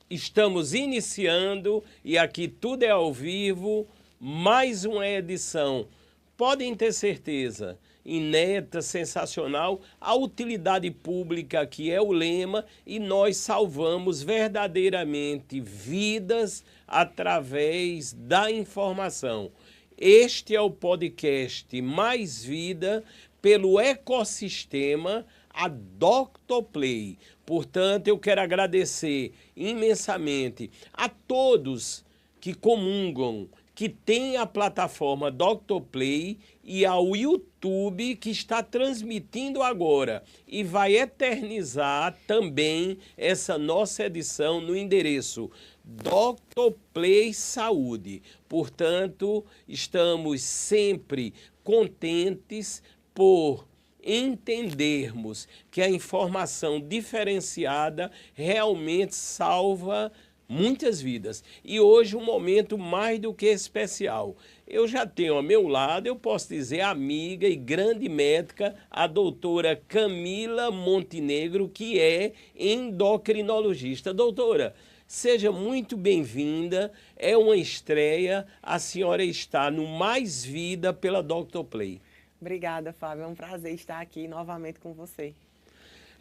Estamos iniciando e aqui tudo é ao vivo, mais uma edição. Podem ter certeza, inédita, sensacional, a utilidade pública que é o lema e nós salvamos verdadeiramente vidas através da informação. Este é o podcast Mais Vida pelo ecossistema a Dr. Play. Portanto, eu quero agradecer imensamente a todos que comungam, que tem a plataforma Dr. Play e ao YouTube que está transmitindo agora e vai eternizar também essa nossa edição no endereço Dr. Play Saúde. Portanto, estamos sempre contentes por entendermos que a informação diferenciada realmente salva muitas vidas. E hoje um momento mais do que especial. Eu já tenho ao meu lado, eu posso dizer, amiga e grande médica, a doutora Camila Montenegro, que é endocrinologista. Doutora, seja muito bem-vinda, é uma estreia, a senhora está no Mais Vida pela Dr. Play. Obrigada, Fábio. É um prazer estar aqui novamente com você.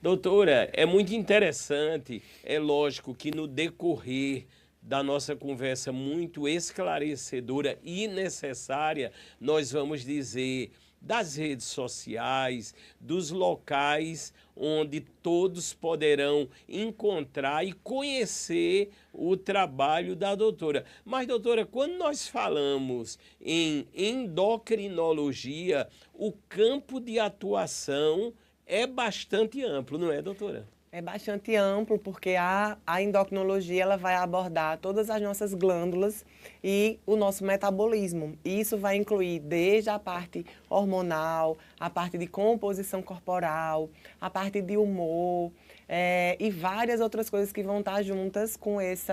Doutora, é muito interessante, é lógico que no decorrer da nossa conversa muito esclarecedora e necessária, nós vamos dizer das redes sociais, dos locais onde todos poderão encontrar e conhecer o trabalho da doutora. Mas, doutora, quando nós falamos em endocrinologia, o campo de atuação é bastante amplo, não é, doutora? É bastante amplo porque a endocrinologia ela vai abordar todas as nossas glândulas e o nosso metabolismo. E isso vai incluir desde a parte hormonal, a parte de composição corporal, a parte de humor e várias outras coisas que vão estar juntas com esse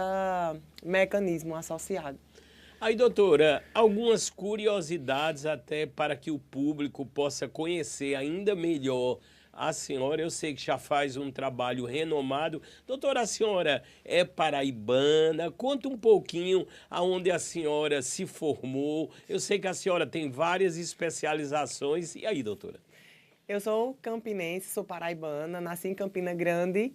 mecanismo associado. Aí, doutora, algumas curiosidades até para que o público possa conhecer ainda melhor a senhora. Eu sei que já faz um trabalho renomado. Doutora, a senhora é paraibana. Conta um pouquinho aonde a senhora se formou. Eu sei que a senhora tem várias especializações. E aí, doutora? Eu sou campinense, sou paraibana, nasci em Campina Grande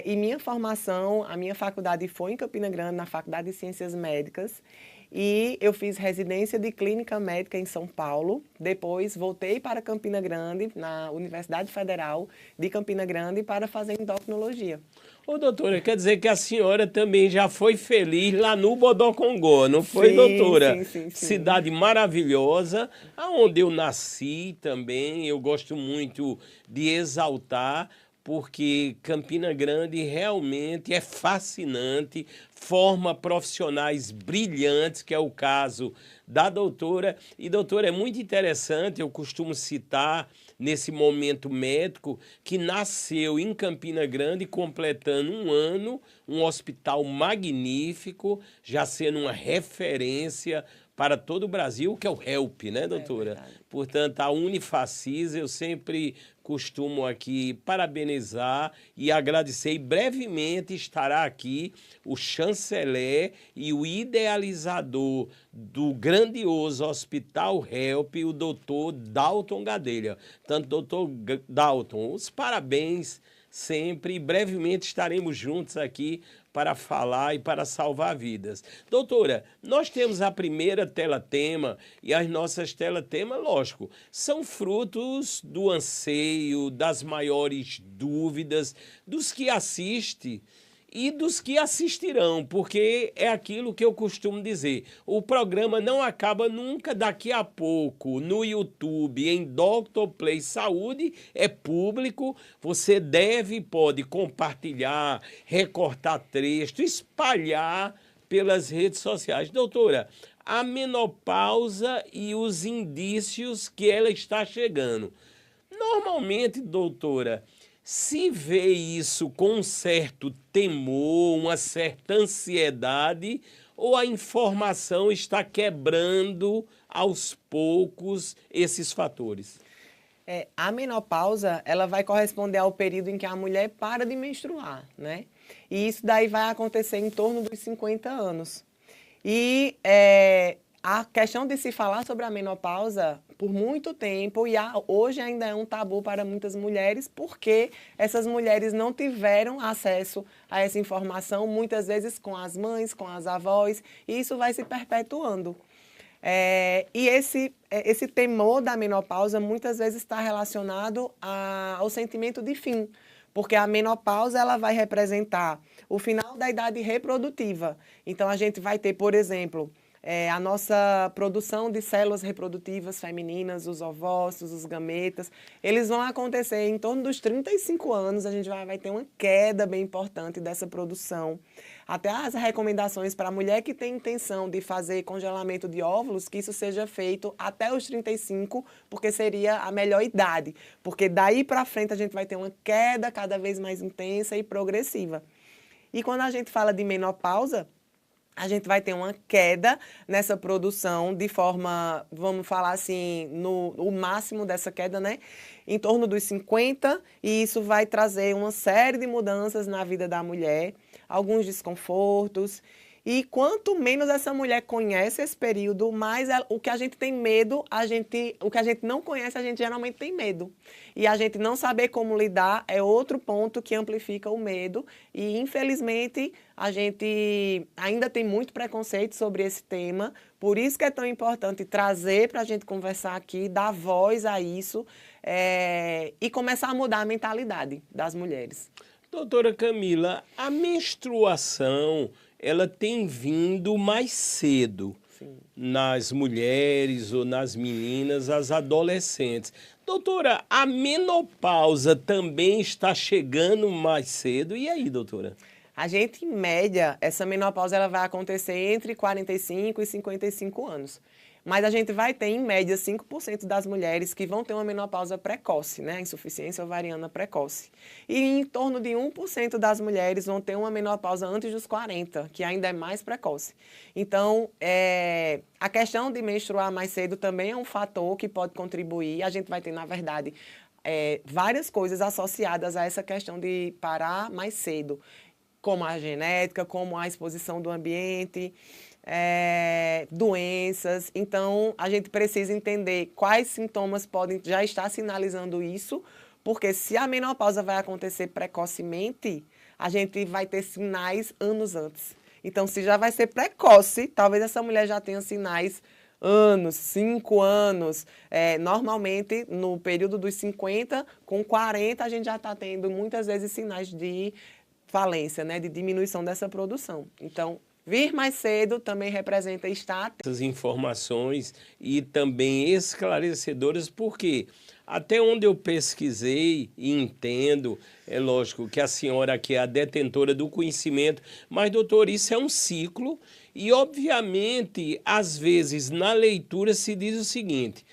e minha formação, a minha faculdade foi em Campina Grande, na Faculdade de Ciências Médicas. E eu fiz residência de clínica médica em São Paulo. Depois voltei para Campina Grande, na Universidade Federal de Campina Grande, para fazer endocrinologia. Ô, doutora, quer dizer que a senhora também já foi feliz lá no Bodocongó, não foi, Sim, doutora? sim. Cidade maravilhosa, aonde eu nasci também. Eu gosto muito de exaltar, porque Campina Grande realmente é fascinante, forma profissionais brilhantes, que é o caso da doutora. E, doutora, é muito interessante, eu costumo citar nesse momento médico, que nasceu em Campina Grande, completando um ano, um hospital magnífico, já sendo uma referência para todo o Brasil, que é o HELP, né, doutora? Portanto, a Unifacis, eu sempre costumo aqui parabenizar e agradecer. E brevemente estará aqui o chanceler e o idealizador do grandioso Hospital HELP, o doutor Dalton Gadelha. Tanto, doutor Dalton, os parabéns sempre e brevemente estaremos juntos aqui para falar e para salvar vidas. Doutora, nós temos a primeira tela-tema e as nossas tela-tema, lógico, são frutos do anseio, das maiores dúvidas, dos que assistem e dos que assistirão, porque é aquilo que eu costumo dizer. O programa não acaba nunca. Daqui a pouco no YouTube, em Dr. Play Saúde, é público. Você deve e pode compartilhar, recortar texto, espalhar pelas redes sociais. Doutora, a menopausa e os indícios que ela está chegando. Normalmente, doutora, se vê isso com um certo temor, uma certa ansiedade, ou a informação está quebrando aos poucos esses fatores? A menopausa, ela vai corresponder ao período em que a mulher para de menstruar, né? E isso daí vai acontecer em torno dos 50 anos. E a questão de se falar sobre a menopausa por muito tempo, e hoje ainda é um tabu para muitas mulheres, porque essas mulheres não tiveram acesso a essa informação, muitas vezes com as mães, com as avós, e isso vai se perpetuando. E esse temor da menopausa muitas vezes está relacionado ao sentimento de fim, porque a menopausa ela vai representar o final da idade reprodutiva. Então, a gente vai ter, por exemplo, a nossa produção de células reprodutivas femininas, os ovócitos, os gametas, eles vão acontecer em torno dos 35 anos, a gente vai ter uma queda bem importante dessa produção. Até as recomendações para a mulher que tem intenção de fazer congelamento de óvulos, que isso seja feito até os 35, porque seria a melhor idade. Porque daí para frente a gente vai ter uma queda cada vez mais intensa e progressiva. E quando a gente fala de menopausa, a gente vai ter uma queda nessa produção de forma, vamos falar assim, o máximo dessa queda, né? Em torno dos 50, e isso vai trazer uma série de mudanças na vida da mulher, alguns desconfortos. E quanto menos essa mulher conhece esse período, mais o que a gente tem medo, o que a gente não conhece, a gente geralmente tem medo. E a gente não saber como lidar é outro ponto que amplifica o medo. E, infelizmente, a gente ainda tem muito preconceito sobre esse tema. Por isso que é tão importante trazer para a gente conversar aqui, dar voz a isso e começar a mudar a mentalidade das mulheres. Doutora Camila, a menstruação, ela tem vindo mais cedo. Sim. Nas mulheres ou nas meninas, as adolescentes. Doutora, a menopausa também está chegando mais cedo. E aí, doutora? A gente, em média, essa menopausa ela vai acontecer entre 45 e 55 anos. Mas a gente vai ter, em média, 5% das mulheres que vão ter uma menopausa precoce, né? Insuficiência ovariana precoce. E em torno de 1% das mulheres vão ter uma menopausa antes dos 40, que ainda é mais precoce. Então, a questão de menstruar mais cedo também é um fator que pode contribuir. A gente vai ter, na verdade, várias coisas associadas a essa questão de parar mais cedo, como a genética, como a exposição do ambiente, doenças. Então, a gente precisa entender quais sintomas podem já estar sinalizando isso, porque se a menopausa vai acontecer precocemente, a gente vai ter sinais anos antes. Então, se já vai ser precoce, talvez essa mulher já tenha sinais anos, 5 anos. Normalmente, no período dos 50, com 40, a gente já está tendo muitas vezes sinais de falência, né, de diminuição dessa produção. Então, vir mais cedo também representa estar... Essas informações e também esclarecedoras, porque até onde eu pesquisei e entendo, é lógico que a senhora aqui é a detentora do conhecimento, mas, doutor, isso é um ciclo e, obviamente, às vezes, na leitura se diz o seguinte,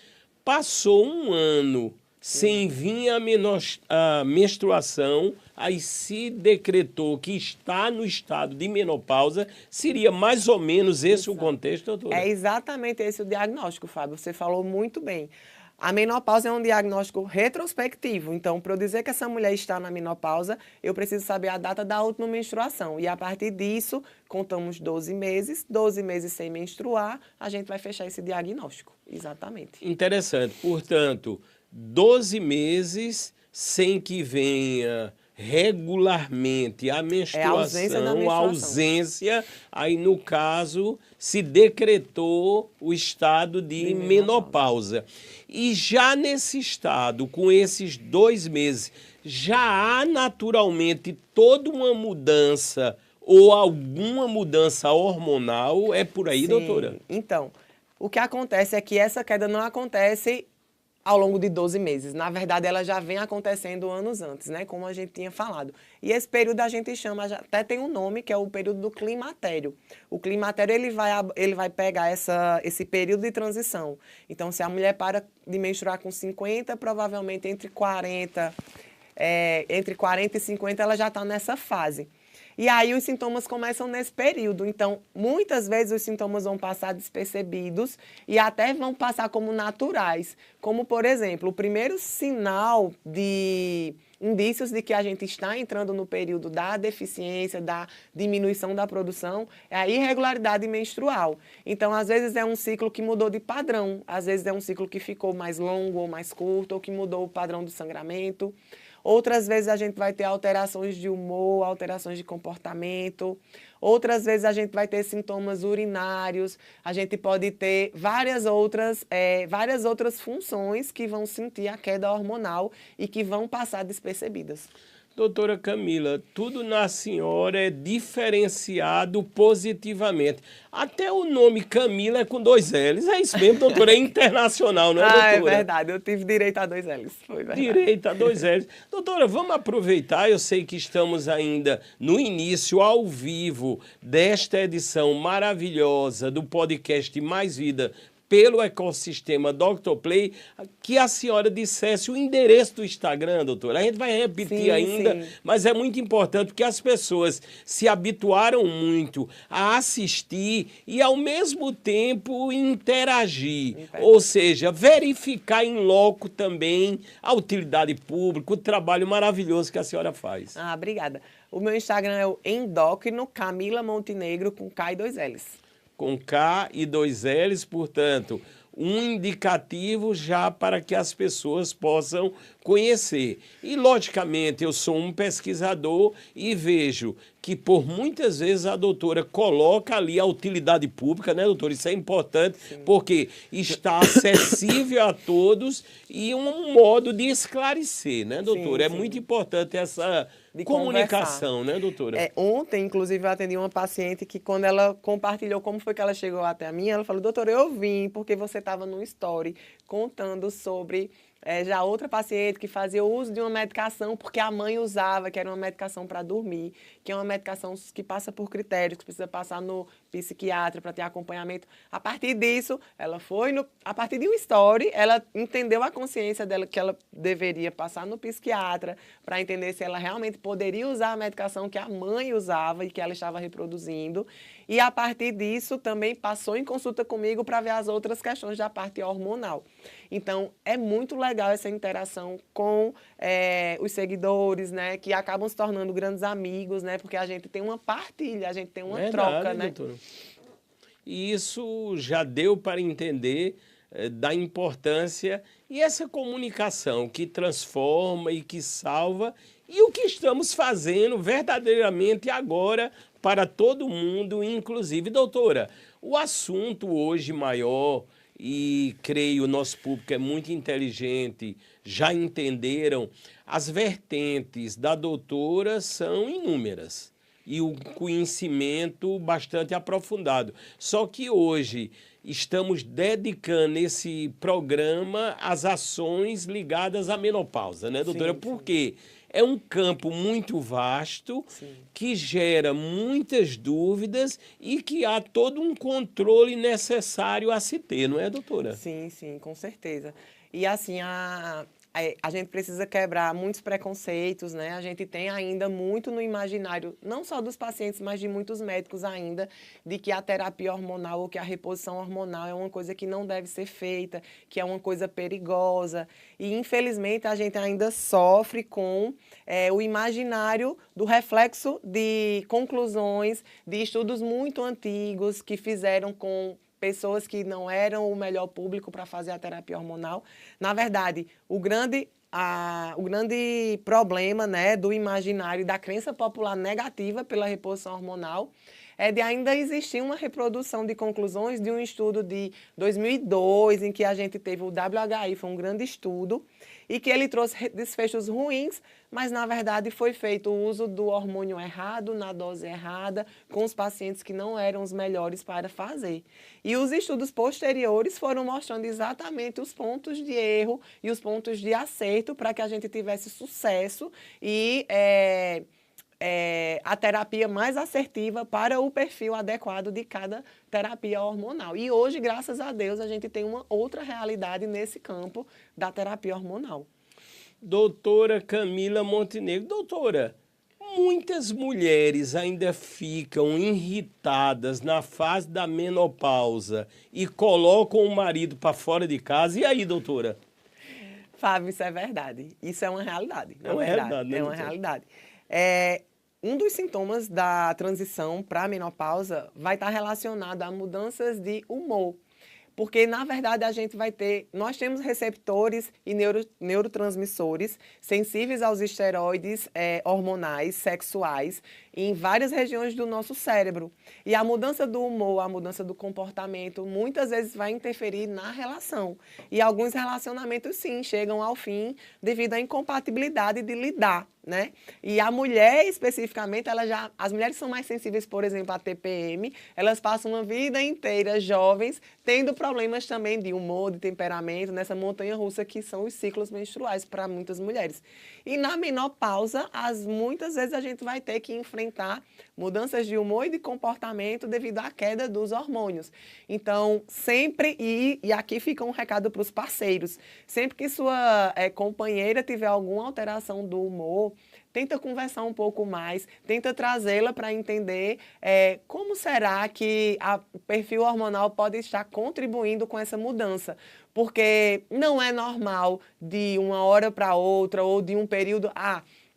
passou um ano sem vir a menstruação, aí se decretou que está no estado de menopausa, seria mais ou menos esse o contexto, doutora? É exatamente esse o diagnóstico, Fábio, você falou muito bem. A menopausa é um diagnóstico retrospectivo, então, para eu dizer que essa mulher está na menopausa, eu preciso saber a data da última menstruação. E, a partir disso, contamos 12 meses sem menstruar, a gente vai fechar esse diagnóstico. Exatamente. Interessante. Portanto, 12 meses sem que venha regularmente a menstruação, a ausência, aí no caso se decretou o estado de menopausa. E já nesse estado, com esses 2 meses, já há naturalmente toda uma mudança ou alguma mudança hormonal, é por aí, sim, doutora? Então, o que acontece é que essa queda não acontece ao longo de 12 meses. Na verdade, ela já vem acontecendo anos antes, né? Como a gente tinha falado. E esse período a gente chama, até tem um nome, que é o período do climatério. O climatério, ele vai pegar esse período de transição. Então, se a mulher para de menstruar com 50, provavelmente entre 40 e 50, ela já está nessa fase. E aí os sintomas começam nesse período. Então, muitas vezes os sintomas vão passar despercebidos e até vão passar como naturais. Como, por exemplo, o primeiro sinal de indícios de que a gente está entrando no período da deficiência, da diminuição da produção, é a irregularidade menstrual. Então, às vezes é um ciclo que mudou de padrão, às vezes é um ciclo que ficou mais longo ou mais curto, ou que mudou o padrão do sangramento. Outras vezes a gente vai ter alterações de humor, alterações de comportamento. Outras vezes a gente vai ter sintomas urinários. A gente pode ter várias outras funções que vão sentir a queda hormonal e que vão passar despercebidas. Doutora Camila, tudo na senhora é diferenciado positivamente. Até o nome Camila é com 2 L's. É isso mesmo, doutora? É internacional, não é, doutora? É verdade. Eu tive direito a 2 L's. Foi verdade. Direito a 2 L's. Doutora, vamos aproveitar. Eu sei que estamos ainda no início, ao vivo, desta edição maravilhosa do podcast Mais Vida pelo ecossistema Dr. Play, que a senhora dissesse o endereço do Instagram, doutora. A gente vai repetir ainda, mas é muito importante porque as pessoas se habituaram muito a assistir e, ao mesmo tempo, interagir. Ou seja, verificar em loco também a utilidade pública, o trabalho maravilhoso que a senhora faz. Obrigada. O meu Instagram é o Endócrino Camila Montenegro, com K e 2 L's. Com K e 2 L's, portanto, um indicativo já para que as pessoas possam conhecer. E, logicamente, eu sou um pesquisador e vejo que, por muitas vezes, a doutora coloca ali a utilidade pública, né, doutora? Isso é importante, porque está acessível a todos e um modo de esclarecer, né, doutora? É muito importante essa comunicação, né, doutora? Ontem, inclusive, eu atendi uma paciente que, quando ela compartilhou como foi que ela chegou até a mim, ela falou: doutora, eu vim porque você estava num story contando sobre já outra paciente que fazia uso de uma medicação porque a mãe usava, que era uma medicação para dormir, que é uma medicação que passa por critérios, que precisa passar no psiquiatra para ter acompanhamento. A partir disso, ela foi a partir de um story, ela entendeu a consciência dela que ela deveria passar no psiquiatra para entender se ela realmente poderia usar a medicação que a mãe usava e que ela estava reproduzindo. E, a partir disso, também passou em consulta comigo para ver as outras questões da parte hormonal. Então, é muito legal essa interação com os seguidores, né, que acabam se tornando grandes amigos, né, porque a gente tem uma partilha, a gente tem uma troca, né? Doutora. E isso já deu para entender da importância e essa comunicação que transforma e que salva, e o que estamos fazendo verdadeiramente agora para todo mundo, inclusive. Doutora, o assunto hoje maior, e creio o nosso público é muito inteligente, já entenderam, as vertentes da doutora são inúmeras e o conhecimento bastante aprofundado. Só que hoje estamos dedicando esse programa às ações ligadas à menopausa, né, doutora? Sim, por quê? É um campo muito vasto, que gera muitas dúvidas e que há todo um controle necessário a se ter, não é, doutora? Sim, com certeza. E, assim, a gente precisa quebrar muitos preconceitos, né? A gente tem ainda muito no imaginário, não só dos pacientes, mas de muitos médicos ainda, de que a terapia hormonal ou que a reposição hormonal é uma coisa que não deve ser feita, que é uma coisa perigosa. E, infelizmente, a gente ainda sofre com o imaginário do reflexo de conclusões de estudos muito antigos que fizeram com pessoas que não eram o melhor público para fazer a terapia hormonal. Na verdade, o grande problema, né, do imaginário e da crença popular negativa pela reposição hormonal é de ainda existir uma reprodução de conclusões de um estudo de 2002, em que a gente teve o WHI, foi um grande estudo, e que ele trouxe desfechos ruins, mas, na verdade, foi feito o uso do hormônio errado, na dose errada, com os pacientes que não eram os melhores para fazer. E os estudos posteriores foram mostrando exatamente os pontos de erro e os pontos de acerto para que a gente tivesse sucesso e a terapia mais assertiva para o perfil adequado de cada terapia hormonal. E hoje, graças a Deus, a gente tem uma outra realidade nesse campo da terapia hormonal. Doutora Camila Montenegro. Doutora, muitas mulheres ainda ficam irritadas na fase da menopausa e colocam o marido para fora de casa. E aí, doutora? Fábio, isso é verdade. Isso é uma realidade. É uma realidade, né, É uma doutora? realidade. Um dos sintomas da transição para a menopausa vai estar relacionado a mudanças de humor. Porque, na verdade, nós temos receptores e neurotransmissores sensíveis aos esteroides hormonais, sexuais, em várias regiões do nosso cérebro. E a mudança do humor, a mudança do comportamento, muitas vezes vai interferir na relação. E alguns relacionamentos, sim, chegam ao fim devido à incompatibilidade de lidar, né? E a mulher, especificamente, as mulheres são mais sensíveis, por exemplo, à TPM, elas passam uma vida inteira jovens, tendo problemas também de humor, de temperamento, nessa montanha-russa que são os ciclos menstruais para muitas mulheres. E na menopausa, muitas vezes a gente vai ter que enfrentar mudanças de humor e de comportamento devido à queda dos hormônios. Então, sempre, e aqui fica um recado para os parceiros, sempre que sua companheira tiver alguma alteração do humor, tenta conversar um pouco mais, tenta trazê-la para entender como será que o perfil hormonal pode estar contribuindo com essa mudança. Porque não é normal de uma hora para outra ou de um período.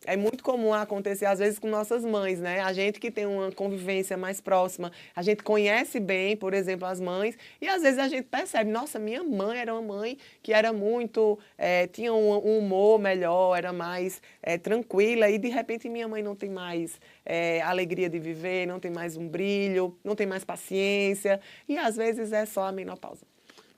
É muito comum acontecer, às vezes, com nossas mães, né? A gente que tem uma convivência mais próxima, a gente conhece bem, por exemplo, as mães, e às vezes a gente percebe, nossa, minha mãe era uma mãe que era muito, tinha um humor melhor, era mais tranquila, e de repente minha mãe não tem mais alegria de viver, não tem mais um brilho, não tem mais paciência, e às vezes é só a menopausa.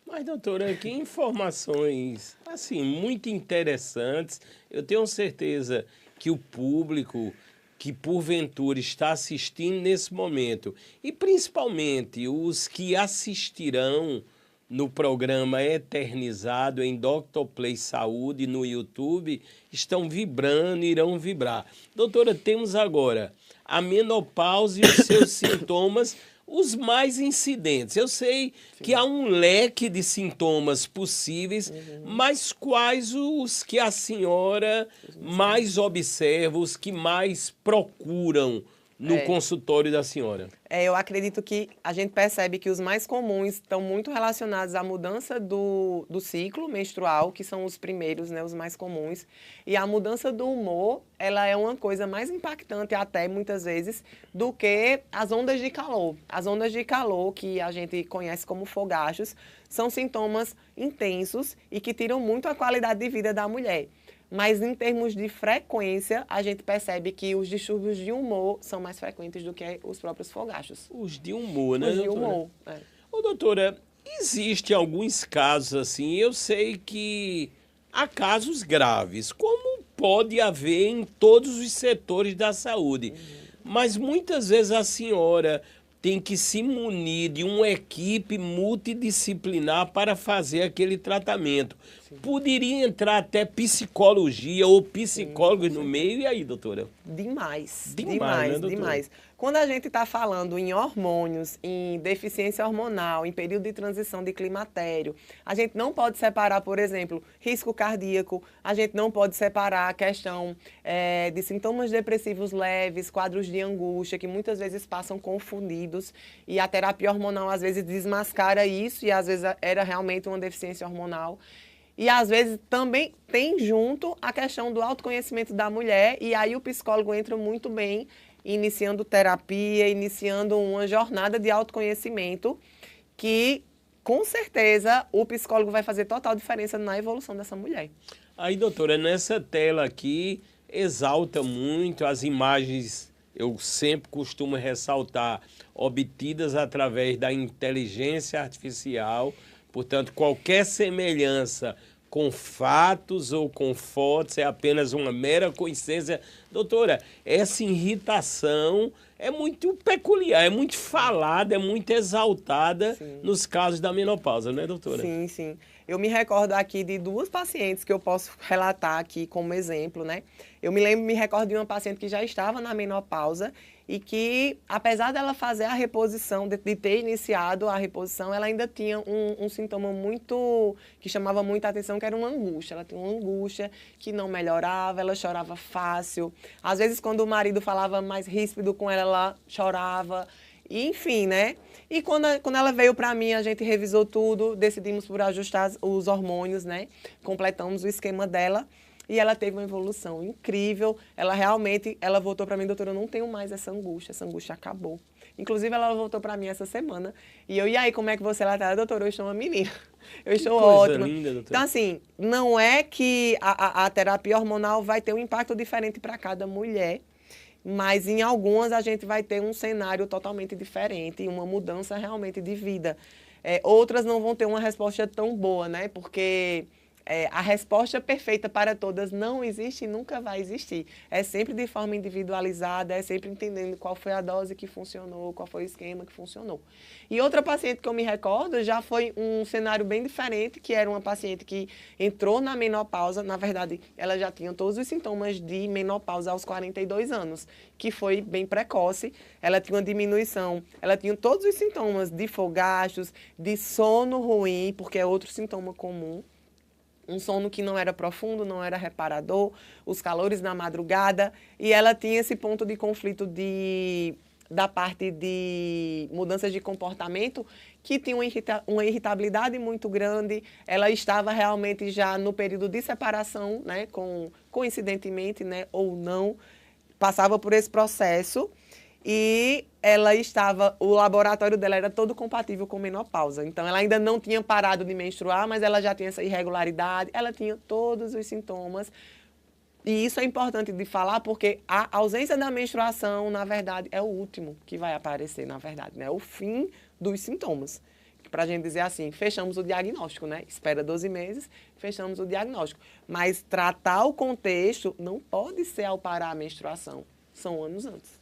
Mas, doutora, que informações, assim, muito interessantes. Eu tenho certeza que o público que, porventura, está assistindo nesse momento, e principalmente os que assistirão no programa eternizado em Dr. Play Saúde no YouTube, estão vibrando, irão vibrar. Doutora, temos agora a menopausa e os seus sintomas, os mais incidentes. Eu sei que há um leque de sintomas possíveis, mas quais os que a senhora mais observa, os que mais procuram no consultório da senhora? Eu acredito que a gente percebe que os mais comuns estão muito relacionados à mudança do ciclo menstrual, que são os primeiros, né, os mais comuns. E a mudança do humor, ela é uma coisa mais impactante até, muitas vezes, do que as ondas de calor. As ondas de calor, que a gente conhece como fogachos, são sintomas intensos e que tiram muito a qualidade de vida da mulher. Mas, em termos de frequência, a gente percebe que os distúrbios de humor são mais frequentes do que os próprios fogachos. Os de humor, né, Os de doutora? humor, Ô, doutora, existem alguns casos assim, eu sei que há casos graves, como pode haver em todos os setores da saúde. Mas muitas vezes a senhora tem que se munir de uma equipe multidisciplinar para fazer aquele tratamento. Poderia entrar até psicologia ou psicólogos no meio, e aí, doutora? Demais, Demais, né, doutora? demais. Quando a gente está falando em hormônios, em deficiência hormonal, em período de transição de climatério, a gente não pode separar, por exemplo, risco cardíaco, a gente não pode separar a questão de sintomas depressivos leves, quadros de angústia, que muitas vezes passam confundidos, e a terapia hormonal às vezes desmascara isso, e às vezes era realmente uma deficiência hormonal. E, às vezes, também tem junto a questão do autoconhecimento da mulher, e aí o psicólogo entra muito bem, iniciando terapia, iniciando uma jornada de autoconhecimento, que, com certeza, o psicólogo vai fazer total diferença na evolução dessa mulher. Aí, doutora, nessa tela aqui, exalta muito as imagens, eu sempre costumo ressaltar, obtidas através da inteligência artificial. Portanto, qualquer semelhança com fatos ou com fotos é apenas uma mera coincidência. Doutora, essa irritação é muito peculiar, é muito falada, é muito exaltada nos casos da menopausa, não é, doutora? Sim, sim. Eu me recordo aqui de duas pacientes que eu posso relatar aqui como exemplo, né? Eu me recordo de uma paciente que já estava na menopausa e que, apesar dela fazer a reposição, de ter iniciado a reposição, ela ainda tinha um sintoma que chamava muita atenção, que era uma angústia. Ela tinha uma angústia que não melhorava, ela chorava fácil. Às vezes, quando o marido falava mais ríspido com ela, ela chorava. E, enfim, né? E quando ela veio para mim, a gente revisou tudo, decidimos por ajustar os hormônios, né? Completamos o esquema dela. E ela teve uma evolução incrível. Ela realmente, ela voltou para mim, doutora, eu não tenho mais essa angústia acabou. Inclusive, ela voltou para mim essa semana. E aí, como é que você lá tá? Doutora, eu estou uma menina. Eu estou ótima. Linda, doutora. Então, assim, não é que a terapia hormonal vai ter um impacto diferente para cada mulher, mas em algumas a gente vai ter um cenário totalmente diferente, uma mudança realmente de vida. Outras não vão ter uma resposta tão boa, né? Porque a resposta perfeita para todas não existe e nunca vai existir. É sempre de forma individualizada, é sempre entendendo qual foi a dose que funcionou, qual foi o esquema que funcionou. E outra paciente que eu me recordo já foi um cenário bem diferente, que era uma paciente que entrou na menopausa, na verdade, ela já tinha todos os sintomas de menopausa aos 42 anos, que foi bem precoce, ela tinha uma diminuição, ela tinha todos os sintomas de fogachos, de sono ruim, porque é outro sintoma comum, um sono que não era profundo, não era reparador, os calores na madrugada, e ela tinha esse ponto de conflito da parte de mudanças de comportamento, que tinha uma irritabilidade muito grande, ela estava realmente já no período de separação, né, coincidentemente, né, ou não, passava por esse processo, e o laboratório dela era todo compatível com menopausa. Então, ela ainda não tinha parado de menstruar, mas ela já tinha essa irregularidade, ela tinha todos os sintomas. E isso é importante de falar porque a ausência da menstruação, na verdade, é o último que vai aparecer, na verdade, né? O fim dos sintomas. Para a gente dizer assim, fechamos o diagnóstico, né? Espera 12 meses, fechamos o diagnóstico. Mas tratar o contexto não pode ser ao parar a menstruação. São anos antes.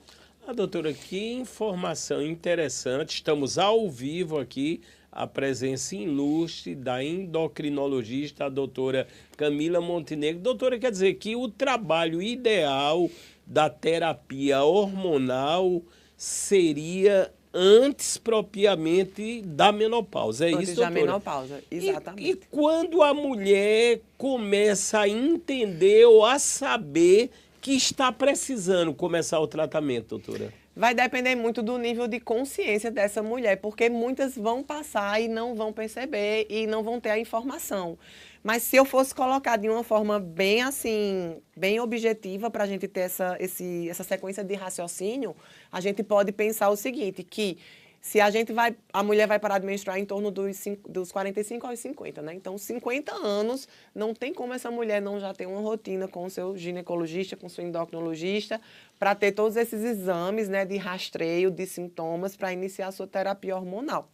Doutora, que informação interessante. Estamos ao vivo aqui, a presença ilustre da endocrinologista, a doutora Camila Montenegro. Doutora, quer dizer que o trabalho ideal da terapia hormonal seria antes propriamente da menopausa, é antes isso, doutora? Antes da menopausa, exatamente. E quando a mulher começa a entender ou a saber que está precisando começar o tratamento, doutora? Vai depender muito do nível de consciência dessa mulher, porque muitas vão passar e não vão perceber e não vão ter a informação. Mas se eu fosse colocar de uma forma bem assim, bem objetiva para a gente ter essa sequência de raciocínio, a gente pode pensar o seguinte, que se a mulher vai parar de menstruar em torno dos 45 aos 50, né? Então, 50 anos, não tem como essa mulher não já ter uma rotina com o seu ginecologista, com o seu endocrinologista, para ter todos esses exames, né, de rastreio de sintomas para iniciar a sua terapia hormonal.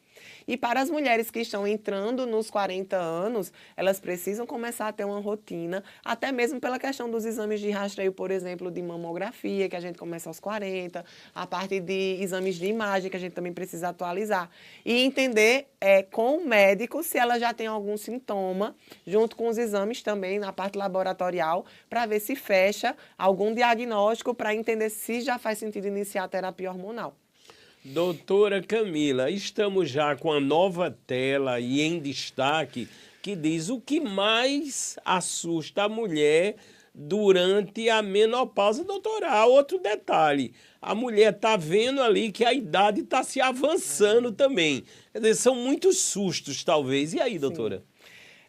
E para as mulheres que estão entrando nos 40 anos, elas precisam começar a ter uma rotina, até mesmo pela questão dos exames de rastreio, por exemplo, de mamografia, que a gente começa aos 40, a parte de exames de imagem, que a gente também precisa atualizar. E entender com o médico se ela já tem algum sintoma, junto com os exames também na parte laboratorial, para ver se fecha algum diagnóstico, para entender se já faz sentido iniciar a terapia hormonal. Doutora Camila, estamos já com a nova tela e em destaque que diz o que mais assusta a mulher durante a menopausa. Doutora, há outro detalhe, a mulher está vendo ali que a idade está se avançando também. Quer dizer, são muitos sustos talvez. E aí, doutora? Sim.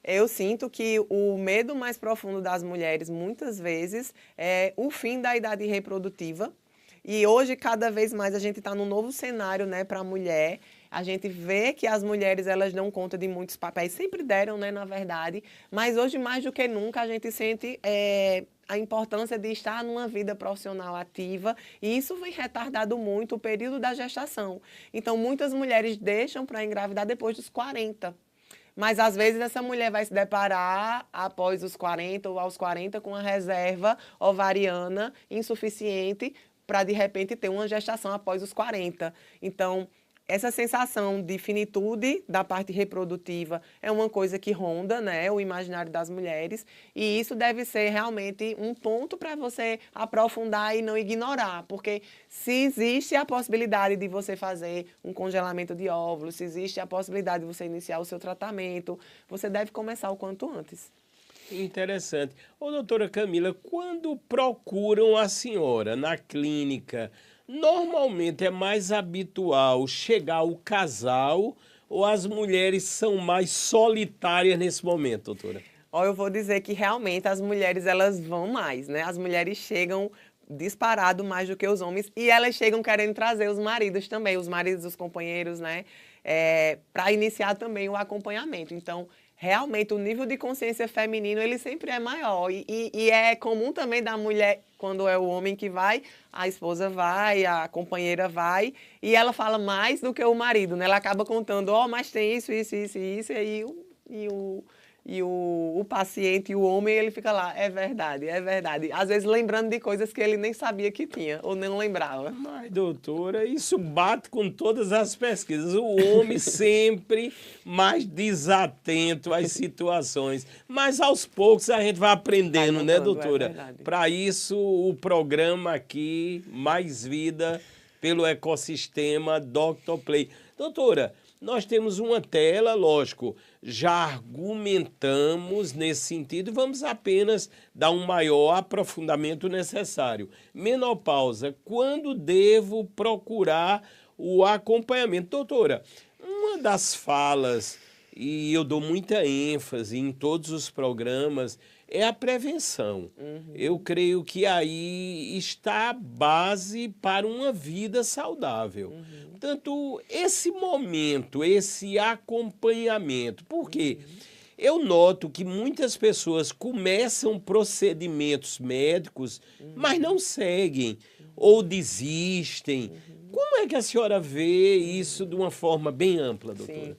Eu sinto que o medo mais profundo das mulheres, muitas vezes, é o fim da idade reprodutiva. E hoje, cada vez mais, a gente está num novo cenário, né, para a mulher. A gente vê que as mulheres, elas dão conta de muitos papéis, sempre deram, né, na verdade. Mas hoje, mais do que nunca, a gente sente a importância de estar numa vida profissional ativa. E isso vem retardado muito o período da gestação. Então, muitas mulheres deixam para engravidar depois dos 40. Mas, às vezes, essa mulher vai se deparar após os 40 ou aos 40 com uma reserva ovariana insuficiente para, de repente, ter uma gestação após os 40. Então, essa sensação de finitude da parte reprodutiva é uma coisa que ronda, né, o imaginário das mulheres, e isso deve ser realmente um ponto para você aprofundar e não ignorar, porque se existe a possibilidade de você fazer um congelamento de óvulos, se existe a possibilidade de você iniciar o seu tratamento, você deve começar o quanto antes. Interessante. Ô, doutora Camila, quando procuram a senhora na clínica, Normalmente é mais habitual chegar o casal ou as mulheres são mais solitárias nesse momento, doutora? Ó, eu vou dizer que realmente as mulheres elas vão mais, né? As mulheres chegam disparado mais do que os homens e elas chegam querendo trazer os maridos também, os maridos, os companheiros, né? Para iniciar também o acompanhamento. Então, realmente o nível de consciência feminino ele sempre é maior e é comum também da mulher quando é o homem que vai, a esposa vai, a companheira vai e ela fala mais do que o marido, né? Ela acaba contando, ó, mas tem isso, e aí o paciente e o homem, ele fica lá, é verdade, é verdade. Às vezes lembrando de coisas que ele nem sabia que tinha, ou não lembrava. Mas, doutora, isso bate com todas as pesquisas. O homem sempre mais desatento às situações. Mas aos poucos a gente vai aprendendo, né, doutora? Para isso, o programa aqui, Mais Vida pelo Ecossistema Dr. Play. Doutora, nós temos uma tela, lógico, já argumentamos nesse sentido, vamos apenas dar um maior aprofundamento necessário. Menopausa, quando devo procurar o acompanhamento? Doutora, uma das falas, e eu dou muita ênfase em todos os programas, é a prevenção. Eu creio que aí está a base para uma vida saudável. Portanto, esse momento, esse acompanhamento, porque eu noto que muitas pessoas começam procedimentos médicos, mas não seguem ou desistem. Como é que a senhora vê isso de uma forma bem ampla, doutora? Sim.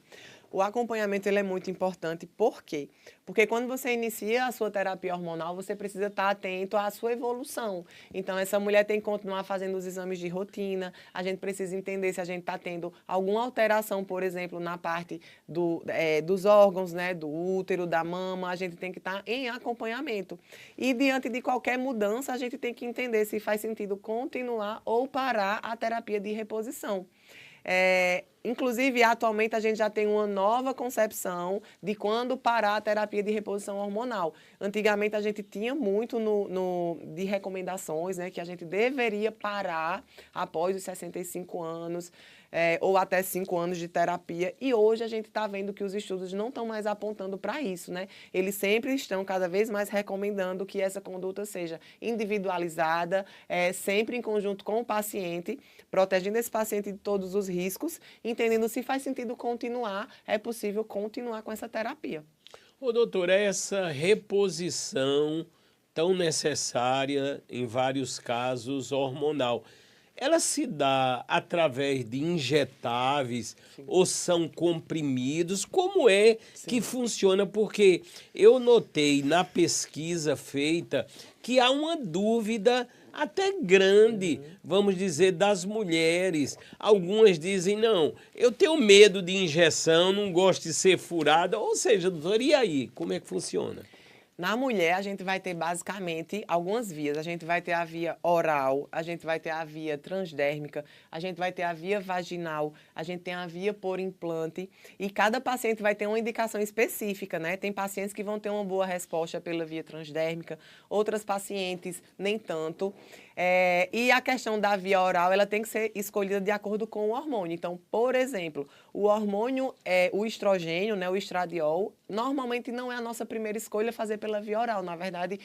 O acompanhamento ele é muito importante, por quê? Porque quando você inicia a sua terapia hormonal, você precisa estar atento à sua evolução. Então, essa mulher tem que continuar fazendo os exames de rotina, a gente precisa entender se a gente está tendo alguma alteração, por exemplo, na parte dos órgãos, né, do útero, da mama, a gente tem que estar em acompanhamento. E diante de qualquer mudança, a gente tem que entender se faz sentido continuar ou parar a terapia de reposição. Inclusive, atualmente, a gente já tem uma nova concepção de quando parar a terapia de reposição hormonal. Antigamente, a gente tinha muito de recomendações, né, que a gente deveria parar após os 65 anos, ou até 5 anos de terapia. E hoje a gente está vendo que os estudos não estão mais apontando para isso, né? Eles sempre estão cada vez mais recomendando que essa conduta seja individualizada, sempre em conjunto com o paciente, protegendo esse paciente de todos os riscos, entendendo se faz sentido continuar, é possível continuar com essa terapia. Ô, doutor, essa reposição tão necessária, em vários casos, hormonal, ela se dá através de injetáveis ou são comprimidos? Como é que funciona? Porque eu notei na pesquisa feita que há uma dúvida até grande, vamos dizer, das mulheres. Algumas dizem, não, eu tenho medo de injeção, não gosto de ser furada. Ou seja, doutor, e aí? Como é que funciona? Na mulher, a gente vai ter basicamente algumas vias. A gente vai ter a via oral, a gente vai ter a via transdérmica, a gente vai ter a via vaginal, a gente tem a via por implante. E cada paciente vai ter uma indicação específica, né? Tem pacientes que vão ter uma boa resposta pela via transdérmica, outras pacientes nem tanto. E a questão da via oral, ela tem que ser escolhida de acordo com o hormônio. Então, por exemplo, o hormônio, o estrogênio, né, o estradiol, normalmente não é a nossa primeira escolha fazer pela via oral. Na verdade,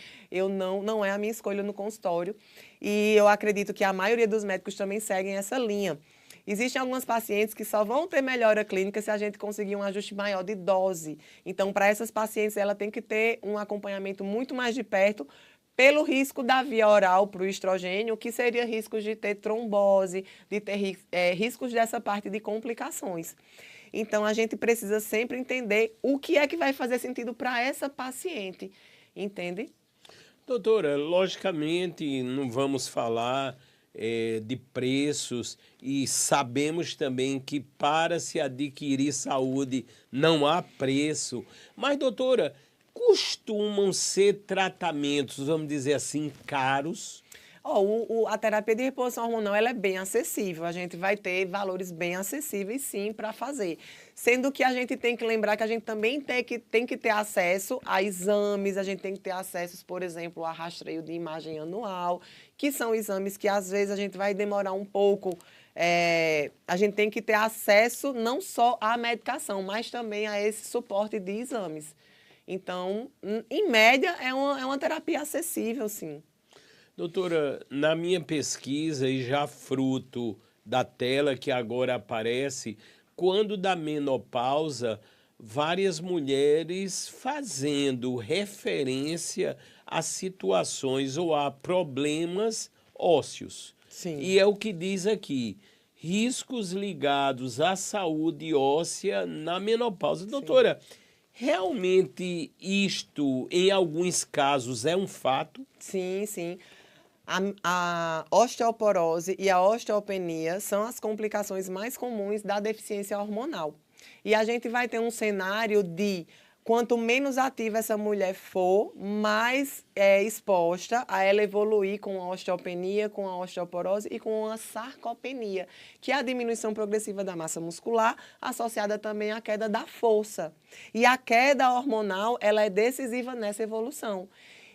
não é a minha escolha no consultório. E eu acredito que a maioria dos médicos também seguem essa linha. Existem algumas pacientes que só vão ter melhora clínica se a gente conseguir um ajuste maior de dose. Então, para essas pacientes, ela tem que ter um acompanhamento muito mais de perto, pelo risco da via oral para o estrogênio, que seria riscos de ter trombose, de ter riscos dessa parte de complicações. Então, a gente precisa sempre entender o que é que vai fazer sentido para essa paciente, entende? Doutora, logicamente não vamos falar de preços e sabemos também que para se adquirir saúde não há preço. Mas, doutora, costumam ser tratamentos, vamos dizer assim, caros? A terapia de reposição hormonal ela é bem acessível. A gente vai ter valores bem acessíveis, sim, para fazer. Sendo que a gente tem que lembrar que a gente também tem que ter acesso a exames, a gente tem que ter acesso, por exemplo, a rastreio de imagem anual, que são exames que às vezes a gente vai demorar um pouco. A gente tem que ter acesso não só à medicação, mas também a esse suporte de exames. Então, em média, é uma terapia acessível, sim. Doutora, na minha pesquisa, e já fruto da tela que agora aparece, quando da menopausa, várias mulheres fazendo referência a situações ou a problemas ósseos. Sim. E é o que diz aqui, riscos ligados à saúde óssea na menopausa. Doutora, realmente isto, em alguns casos, é um fato? Sim, sim. A osteoporose e a osteopenia são as complicações mais comuns da deficiência hormonal. E a gente vai ter um cenário de quanto menos ativa essa mulher for, mais é exposta a ela evoluir com a osteopenia, com a osteoporose e com a sarcopenia, que é a diminuição progressiva da massa muscular, associada também à queda da força. E a queda hormonal, ela é decisiva nessa evolução.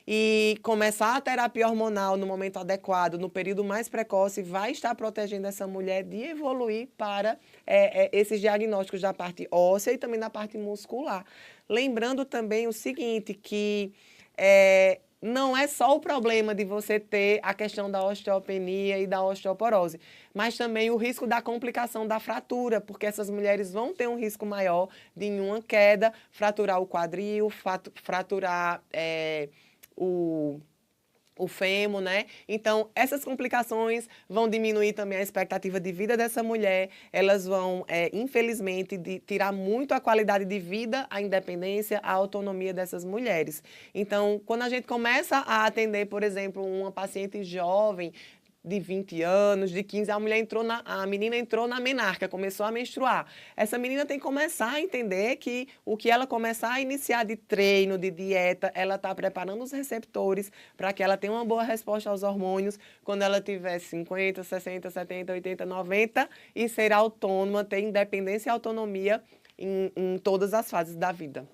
E começar a terapia hormonal no momento adequado, no período mais precoce, vai estar protegendo essa mulher de evoluir para esses diagnósticos da parte óssea e também da parte muscular. Lembrando também o seguinte, que não é só o problema de você ter a questão da osteopenia e da osteoporose, mas também o risco da complicação da fratura, porque essas mulheres vão ter um risco maior de, em uma queda, fraturar o quadril, fraturar o fêmur, né? Então, essas complicações vão diminuir também a expectativa de vida dessa mulher, elas vão, infelizmente, tirar muito a qualidade de vida, a independência, a autonomia dessas mulheres. Então, quando a gente começa a atender, por exemplo, uma paciente jovem, de 20 anos, de 15, a menina entrou na menarca, começou a menstruar. Essa menina tem que começar a entender que o que ela começar a iniciar de treino, de dieta, ela está preparando os receptores para que ela tenha uma boa resposta aos hormônios quando ela tiver 50, 60, 70, 80, 90 e ser autônoma, ter independência e autonomia em todas as fases da vida.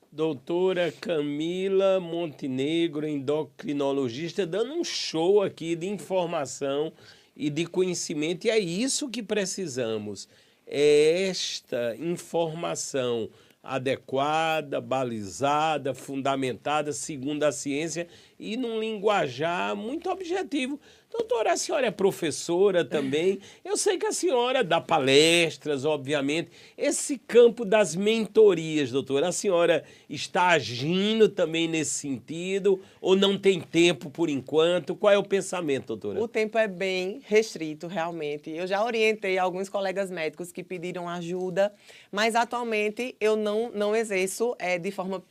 Doutora Camila Montenegro, endocrinologista, dando um show aqui de informação e de conhecimento, e é isso que precisamos. É esta informação adequada, balizada, fundamentada, segundo a ciência, e num linguajar muito objetivo. Doutora, a senhora é professora também. Eu sei que a senhora dá palestras, obviamente. Esse campo das mentorias, doutora, a senhora está agindo também nesse sentido ou não tem tempo por enquanto? Qual é o pensamento, doutora? O tempo é bem restrito, realmente. Eu já orientei alguns colegas médicos que pediram ajuda, mas atualmente eu não exerço de forma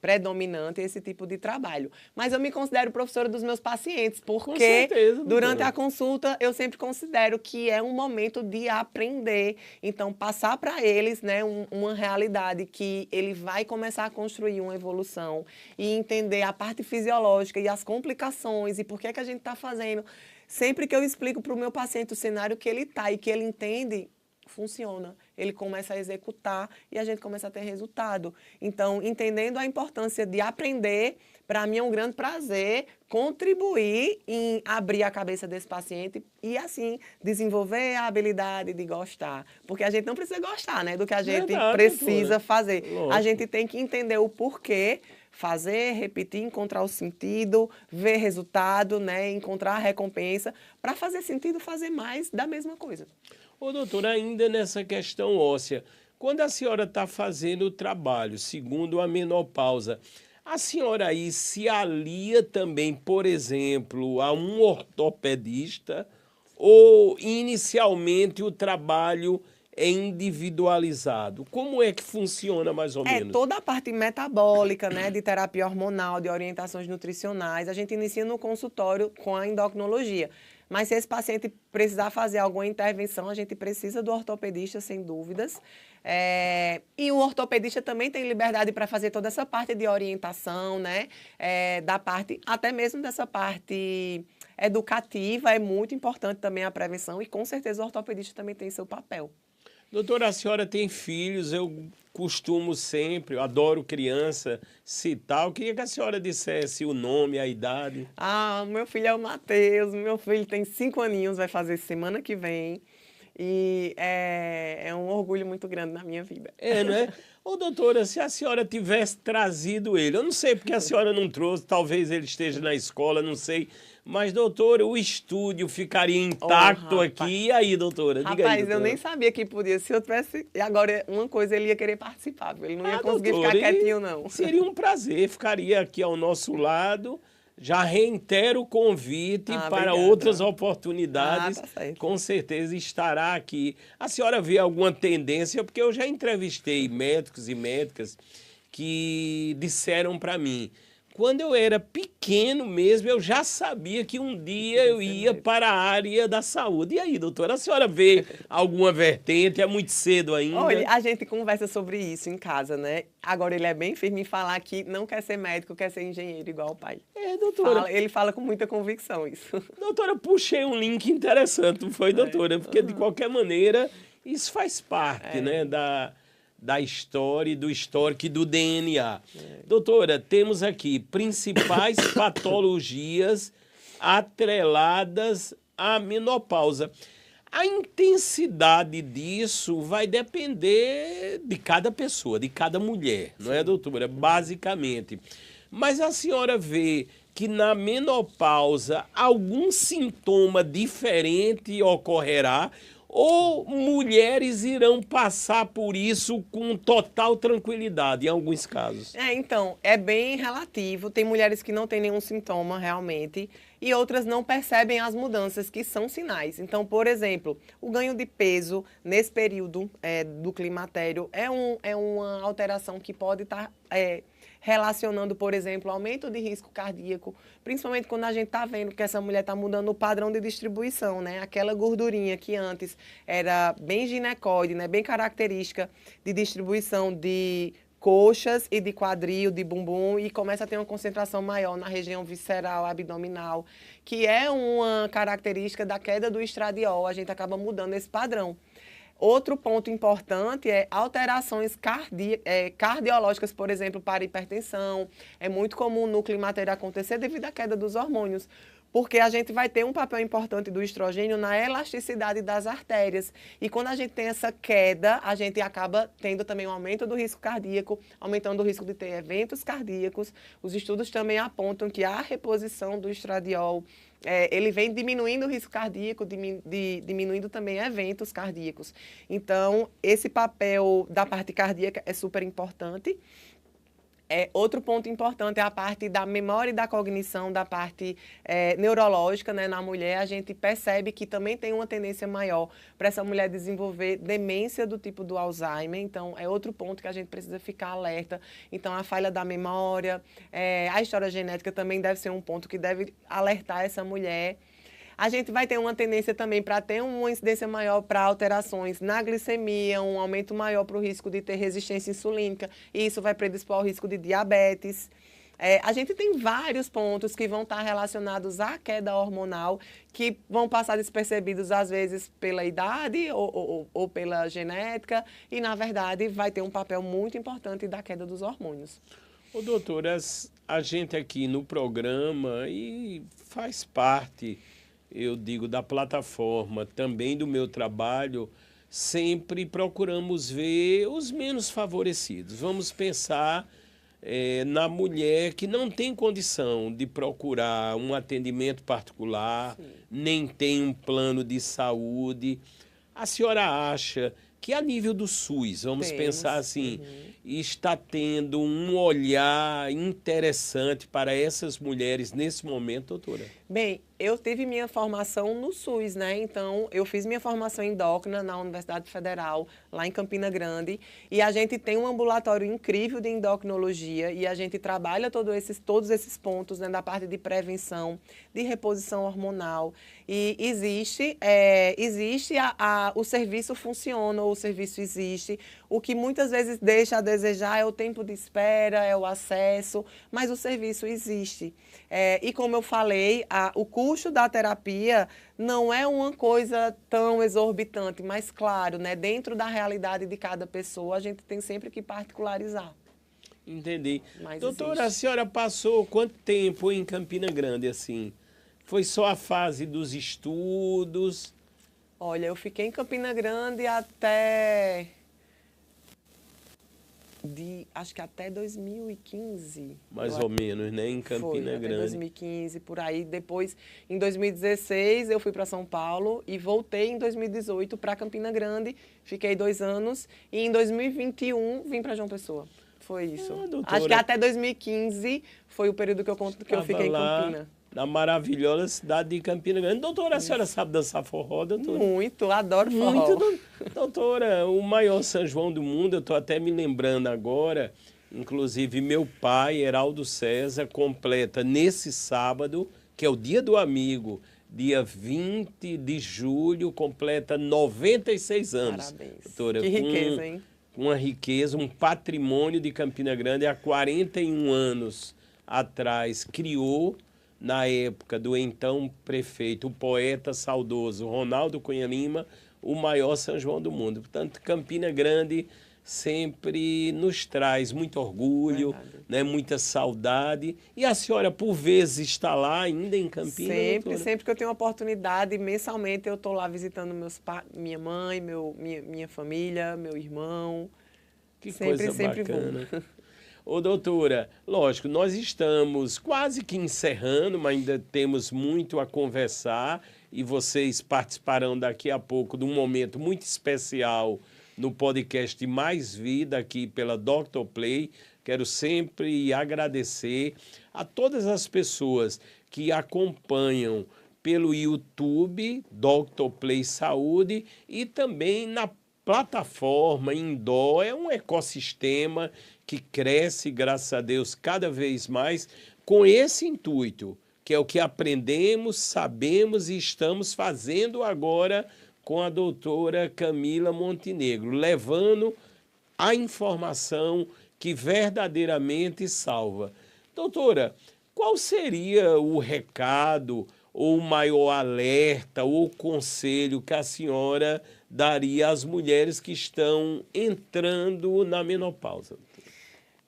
predominante esse tipo de trabalho. Mas eu me considero professora dos meus pacientes, porque certeza, durante a consulta eu sempre considero que é um momento de aprender. Então, passar para eles, né, uma realidade que ele vai começar a construir uma evolução e entender a parte fisiológica e as complicações e por que a gente está fazendo. Sempre que eu explico para o meu paciente o cenário que ele está e que ele entende, funciona. Ele começa a executar e a gente começa a ter resultado. Então, entendendo a importância de aprender, para mim é um grande prazer contribuir em abrir a cabeça desse paciente e, assim, desenvolver a habilidade de gostar. Porque a gente não precisa gostar, né, do que a gente precisa fazer. Lógico. A gente tem que entender o porquê, fazer, repetir, encontrar o sentido, ver resultado, né, encontrar a recompensa, para fazer sentido fazer mais da mesma coisa. Ô, doutora, ainda nessa questão óssea, quando a senhora está fazendo o trabalho, segundo a menopausa, a senhora aí se alia também, por exemplo, a um ortopedista ou inicialmente o trabalho é individualizado? Como é que funciona mais ou menos? Toda a parte metabólica, né, de terapia hormonal, de orientações nutricionais, a gente inicia no consultório com a endocrinologia. Mas se esse paciente precisar fazer alguma intervenção, a gente precisa do ortopedista, sem dúvidas. E o ortopedista também tem liberdade para fazer toda essa parte de orientação, né? Da parte, até mesmo dessa parte educativa, é muito importante também a prevenção e com certeza o ortopedista também tem seu papel. Doutora, a senhora tem filhos, eu costumo sempre, eu adoro criança, citar. Eu queria que a senhora dissesse o nome, a idade. Ah, meu filho é o Matheus, meu filho tem 5 aninhos, vai fazer semana que vem. E é um orgulho muito grande na minha vida. É, não é? Ô, doutora, se a senhora tivesse trazido ele, eu não sei porque a senhora não trouxe, talvez ele esteja na escola, não sei. Mas, doutora, o estúdio ficaria intacto aqui. E aí, doutora? Diga aí, Rapaz, doutora. eu nem sabia que podia. Se eu tivesse. E agora, uma coisa, ele ia querer participar, viu? Ele não ia conseguir doutora, ficar quietinho, não. Seria um prazer, ficaria aqui ao nosso lado. Já reitero o convite para obrigada. outras oportunidades. Tá certo. Com certeza estará aqui. A senhora vê alguma tendência? Porque eu já entrevistei médicos e médicas que disseram para mim, quando eu era pequeno mesmo, eu já sabia que um dia eu ia para a área da saúde. E aí, doutora, a senhora vê alguma vertente? É muito cedo ainda? Olha, a gente conversa sobre isso em casa, né? Agora, ele é bem firme em falar que não quer ser médico, quer ser engenheiro igual o pai. É, doutora. Ele fala com muita convicção isso. Doutora, puxei um link interessante, não foi, doutora? Porque, de qualquer maneira, isso faz parte, né, da história, do histórico e do DNA. Doutora, temos aqui principais patologias atreladas à menopausa. A intensidade disso vai depender de cada pessoa, de cada mulher, não é, doutora? Basicamente. Mas a senhora vê que na menopausa algum sintoma diferente ocorrerá ou mulheres irão passar por isso com total tranquilidade, em alguns casos? Então, é bem relativo. Tem mulheres que não têm nenhum sintoma realmente e outras não percebem as mudanças, que são sinais. Então, por exemplo, o ganho de peso nesse período do climatério é uma alteração que pode estar relacionando, por exemplo, aumento de risco cardíaco, principalmente quando a gente está vendo que essa mulher está mudando o padrão de distribuição, né? Aquela gordurinha que antes era bem ginecoide, né? Bem característica de distribuição de coxas e de quadril, de bumbum, e começa a ter uma concentração maior na região visceral, abdominal, que é uma característica da queda do estradiol. A gente acaba mudando esse padrão. Outro ponto importante é alterações cardiológicas, por exemplo, para hipertensão. É muito comum no climatério acontecer devido à queda dos hormônios, porque a gente vai ter um papel importante do estrogênio na elasticidade das artérias. E quando a gente tem essa queda, a gente acaba tendo também um aumento do risco cardíaco, aumentando o risco de ter eventos cardíacos. Os estudos também apontam que a reposição do estradiol ele vem diminuindo o risco cardíaco, diminuindo também eventos cardíacos. Então, esse papel da parte cardíaca é super importante. Outro ponto importante é a parte da memória e da cognição, da parte neurológica, né? Na mulher, a gente percebe que também tem uma tendência maior para essa mulher desenvolver demência do tipo do Alzheimer. Então, é outro ponto que a gente precisa ficar alerta. Então, a falha da memória, a história genética também deve ser um ponto que deve alertar essa mulher. A gente vai ter uma tendência também para ter uma incidência maior para alterações na glicemia, um aumento maior para o risco de ter resistência insulínica, e isso vai predispor ao risco de diabetes. A gente tem vários pontos que vão estar relacionados à queda hormonal, que vão passar despercebidos, às vezes, pela idade ou pela genética, e, na verdade, vai ter um papel muito importante da queda dos hormônios. Ô, doutora, a gente aqui no programa e faz parte, eu digo, da plataforma, também do meu trabalho, sempre procuramos ver os menos favorecidos. Vamos pensar na mulher que não tem condição de procurar um atendimento particular, nem tem um plano de saúde. A senhora acha que a nível do SUS, vamos pensar assim, está tendo um olhar interessante para essas mulheres nesse momento, doutora? Bem, eu tive minha formação no SUS, né? Então, eu fiz minha formação endócrina na Universidade Federal, lá em Campina Grande, e a gente tem um ambulatório incrível de endocrinologia e a gente trabalha todos esses pontos, né, da parte de prevenção, de reposição hormonal. E existe o serviço funciona, o serviço existe, O que muitas vezes deixa a desejar é o tempo de espera, é o acesso, mas o serviço existe. E como eu falei, o custo da terapia não é uma coisa tão exorbitante, mas claro, né, dentro da realidade de cada pessoa, a gente tem sempre que particularizar. Entendi. Mas Doutora, existe. a senhora passou quanto tempo em Campina Grande, assim? Foi só a fase dos estudos? Olha, eu fiquei em Campina Grande até acho que até 2015. Mais ou menos, né? Em Foi, Campina até Grande. 2015, por aí. Depois, em 2016, eu fui para São Paulo e voltei em 2018 para Campina Grande. Fiquei 2 anos e em 2021 vim para João Pessoa. Foi isso. doutora, Acho que até 2015 foi o período que eu fiquei em lá Campina. na maravilhosa cidade de Campina Grande. Doutora, a senhora sabe dançar forró, doutora? Muito, adoro forró. Muito, doutora, o maior São João do mundo, eu estou até me lembrando agora, inclusive meu pai, Heraldo César, completa nesse sábado, que é o Dia do Amigo, dia 20 de julho, completa 96 anos. Parabéns. Doutora, Que riqueza, hein? Uma riqueza, um patrimônio de Campina Grande, há 41 anos atrás, criou, na época do então prefeito, o poeta saudoso Ronaldo Cunha Lima, o maior São João do mundo. Portanto, Campina Grande sempre nos traz muito orgulho, né, muita saudade. E a senhora, por vezes, está lá ainda em Campina? Sempre que eu tenho oportunidade, mensalmente eu estou lá visitando minha mãe, minha família, meu irmão. Que coisa bacana. Ô, doutora, lógico, nós estamos quase que encerrando, mas ainda temos muito a conversar e vocês participarão daqui a pouco de um momento muito especial no podcast Mais Vida aqui pela Dr. Play. Quero sempre agradecer a todas as pessoas que acompanham pelo YouTube Dr. Play Saúde e também na plataforma Indó. É um ecossistema que cresce, graças a Deus, cada vez mais com esse intuito, que é o que aprendemos, sabemos e estamos fazendo agora com a doutora Camila Montenegro, levando a informação que verdadeiramente salva. Doutora, qual seria o recado ou o maior alerta ou conselho que a senhora daria às mulheres que estão entrando na menopausa?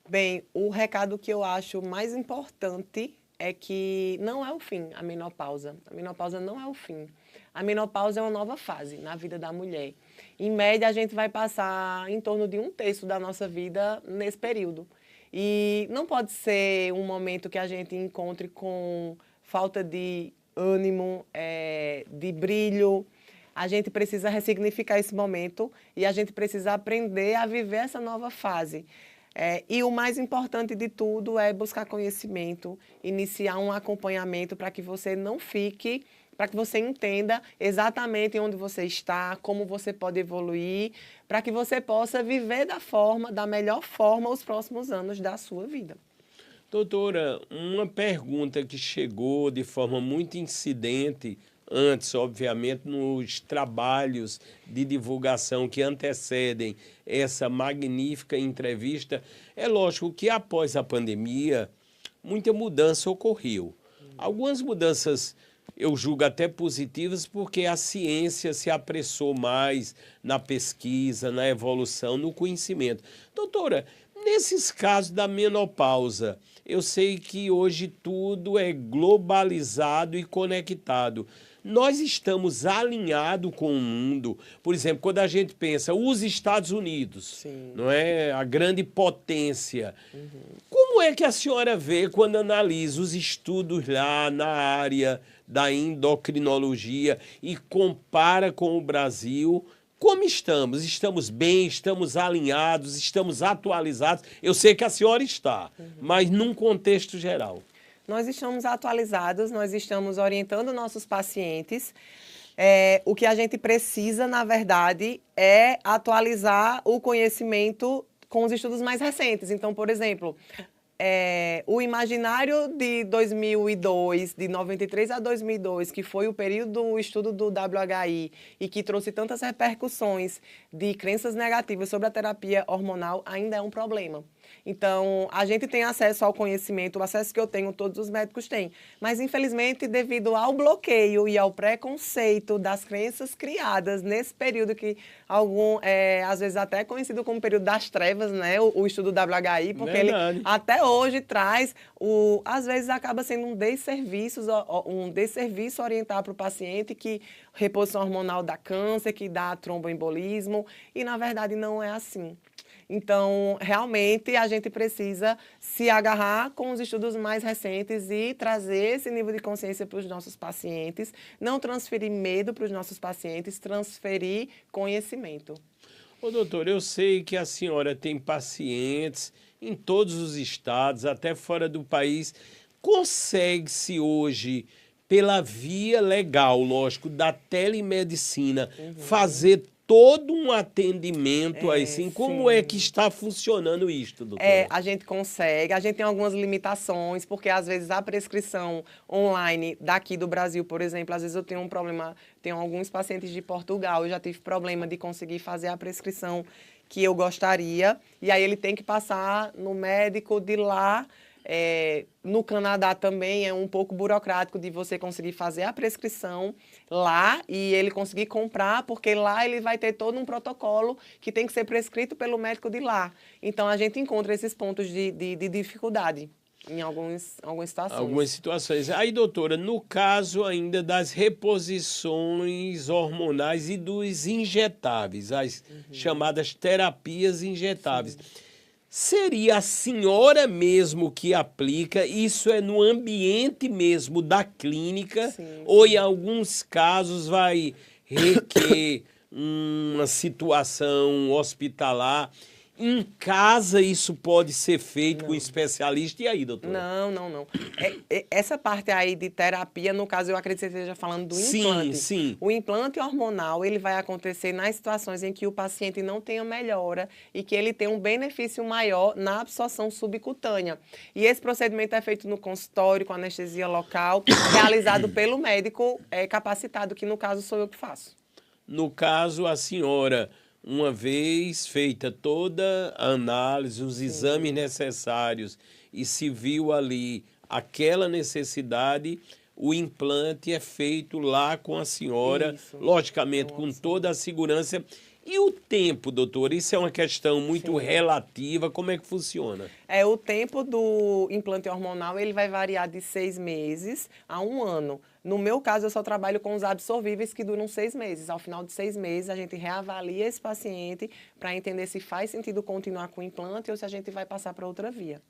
Bem, o recado que eu acho mais importante é que não é o fim a menopausa. A menopausa não é o fim. A menopausa é uma nova fase na vida da mulher. Em média, a gente vai passar em torno de 1/3 da nossa vida nesse período. E não pode ser um momento que a gente encontre com falta de ânimo, de brilho. A gente precisa ressignificar esse momento e a gente precisa aprender a viver essa nova fase. E o mais importante de tudo é buscar conhecimento, iniciar um acompanhamento para que você não fique, para que você entenda exatamente onde você está, como você pode evoluir, para que você possa viver da melhor forma os próximos anos da sua vida. Doutora, uma pergunta que chegou de forma muito incidente, antes, obviamente, nos trabalhos de divulgação que antecedem essa magnífica entrevista. É lógico que após a pandemia, muita mudança ocorreu. Algumas mudanças eu julgo até positivas porque a ciência se apressou mais na pesquisa, na evolução, no conhecimento. Doutora, nesses casos da menopausa, eu sei que hoje tudo é globalizado e conectado. Nós estamos alinhados com o mundo. Por exemplo, quando a gente pensa os Estados Unidos, não é, a grande potência. Como é que a senhora vê quando analisa os estudos lá na área da endocrinologia e compara com o Brasil? Como estamos? Estamos bem, estamos alinhados, estamos atualizados? Eu sei que a senhora está, mas num contexto geral. Nós estamos atualizados, nós estamos orientando nossos pacientes. O que a gente precisa, na verdade, é atualizar o conhecimento com os estudos mais recentes. Então, por exemplo, O imaginário de 2002, de 93 a 2002, que foi o período do estudo do WHI e que trouxe tantas repercussões de crenças negativas sobre a terapia hormonal, ainda é um problema. Então, a gente tem acesso ao conhecimento, o acesso que eu tenho, todos os médicos têm. Mas, infelizmente, devido ao bloqueio e ao preconceito das crenças criadas nesse período que às vezes até é conhecido como período das trevas, né? O estudo WHI, porque Verdade. ele até hoje traz, às vezes acaba sendo um desserviço orientar para o paciente que reposição hormonal dá câncer, que dá tromboembolismo, e na verdade não é assim. Então, realmente, a gente precisa se agarrar com os estudos mais recentes e trazer esse nível de consciência para os nossos pacientes, não transferir medo para os nossos pacientes, transferir conhecimento. Ô, doutor, eu sei que a senhora tem pacientes em todos os estados, até fora do país. Consegue-se hoje, pela via legal, lógico, da telemedicina, fazer todo um atendimento assim? Como é que está funcionando isto, doutora? A gente consegue, a gente tem algumas limitações, porque às vezes a prescrição online daqui do Brasil, por exemplo, às vezes eu tenho um problema, tenho alguns pacientes de Portugal, eu já tive problema de conseguir fazer a prescrição que eu gostaria, e aí ele tem que passar no médico de lá. No Canadá também é um pouco burocrático de você conseguir fazer a prescrição lá e ele conseguir comprar, porque lá ele vai ter todo um protocolo que tem que ser prescrito pelo médico de lá. Então, a gente encontra esses pontos de dificuldade em algumas situações. Algumas situações. Aí, doutora, no caso ainda das reposições hormonais e dos injetáveis, as chamadas terapias injetáveis. Seria a senhora mesmo que aplica? Isso é no ambiente mesmo da clínica? Ou em alguns casos vai requerer uma situação hospitalar? Em casa isso pode ser feito com um especialista? E aí, doutora? Não. Essa parte aí de terapia, no caso, eu acredito que você esteja falando do implante. Sim. O implante hormonal, ele vai acontecer nas situações em que o paciente não tenha melhora e que ele tem um benefício maior na absorção subcutânea. E esse procedimento é feito no consultório, com anestesia local, realizado pelo médico capacitado, que no caso sou eu que faço. No caso, a senhora, uma vez feita toda a análise, os exames necessários e se viu ali aquela necessidade, o implante é feito lá com a senhora, logicamente com toda a segurança. E o tempo, doutor? Isso é uma questão muito relativa. Como é que funciona? O tempo do implante hormonal ele vai variar de 6 meses a 1 ano. No meu caso, eu só trabalho com os absorvíveis que duram 6 meses. Ao final de 6 meses, a gente reavalia esse paciente para entender se faz sentido continuar com o implante ou se a gente vai passar para outra via.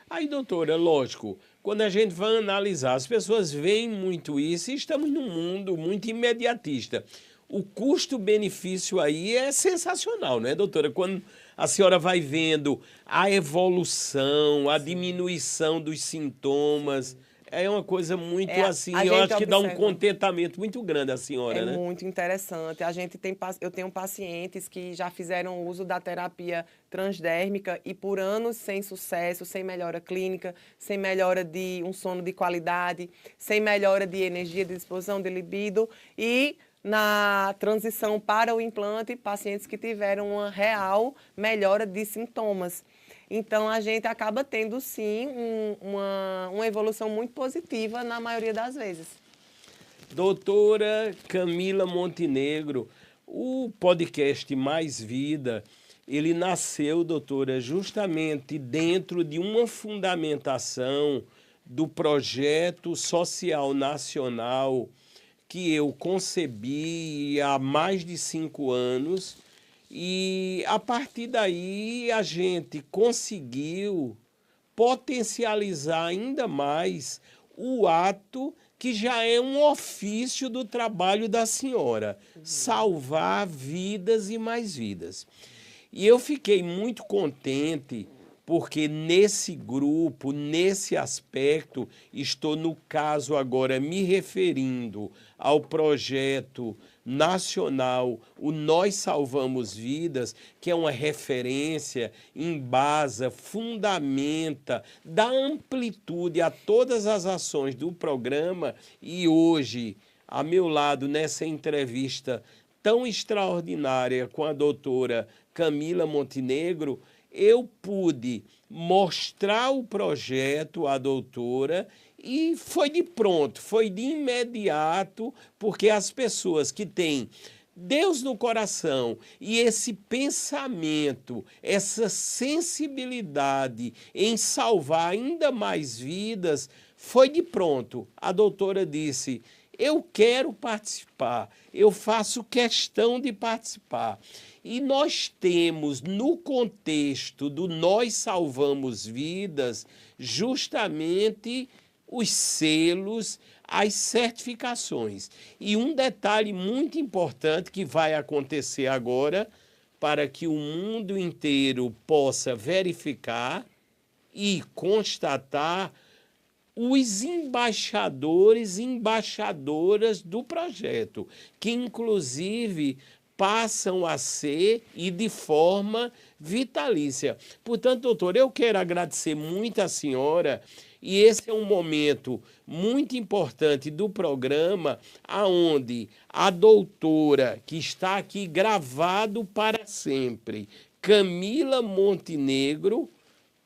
Aí, doutora, lógico, quando a gente vai analisar, as pessoas veem muito isso e estamos num mundo muito imediatista. O custo-benefício aí é sensacional, né, doutora? Quando a senhora vai vendo a evolução, a diminuição dos sintomas, é uma coisa muito assim, eu acho que dá um contentamento muito grande à senhora, né? É muito interessante. Eu tenho pacientes que já fizeram uso da terapia transdérmica e por anos sem sucesso, sem melhora clínica, sem melhora de um sono de qualidade, sem melhora de energia, de disposição, de libido e na transição para o implante, pacientes que tiveram uma real melhora de sintomas. Então, a gente acaba tendo, sim, uma evolução muito positiva na maioria das vezes. Doutora Camila Montenegro, o podcast Mais Vida, ele nasceu, doutora, justamente dentro de uma fundamentação do projeto social nacional que eu concebi há mais de 5 anos e, a partir daí, a gente conseguiu potencializar ainda mais o ato que já é um ofício do trabalho da senhora, salvar vidas e mais vidas. E eu fiquei muito contente porque nesse grupo, nesse aspecto, estou, no caso agora, me referindo ao projeto nacional, o Nós Salvamos Vidas, que é uma referência, embasa, fundamenta, dá amplitude a todas as ações do programa. E hoje, a meu lado, nessa entrevista tão extraordinária com a doutora Camila Montenegro, eu pude mostrar o projeto à doutora e foi de pronto, foi de imediato, porque as pessoas que têm Deus no coração e esse pensamento, essa sensibilidade em salvar ainda mais vidas, foi de pronto. A doutora disse: eu quero participar, eu faço questão de participar. E nós temos, no contexto do Nós Salvamos Vidas, justamente os selos, as certificações. E um detalhe muito importante que vai acontecer agora, para que o mundo inteiro possa verificar e constatar, os embaixadores e embaixadoras do projeto, que inclusive passam a ser e de forma vitalícia. Portanto, doutor, eu quero agradecer muito a senhora, e esse é um momento muito importante do programa, aonde a doutora, que está aqui gravado para sempre, Camila Montenegro,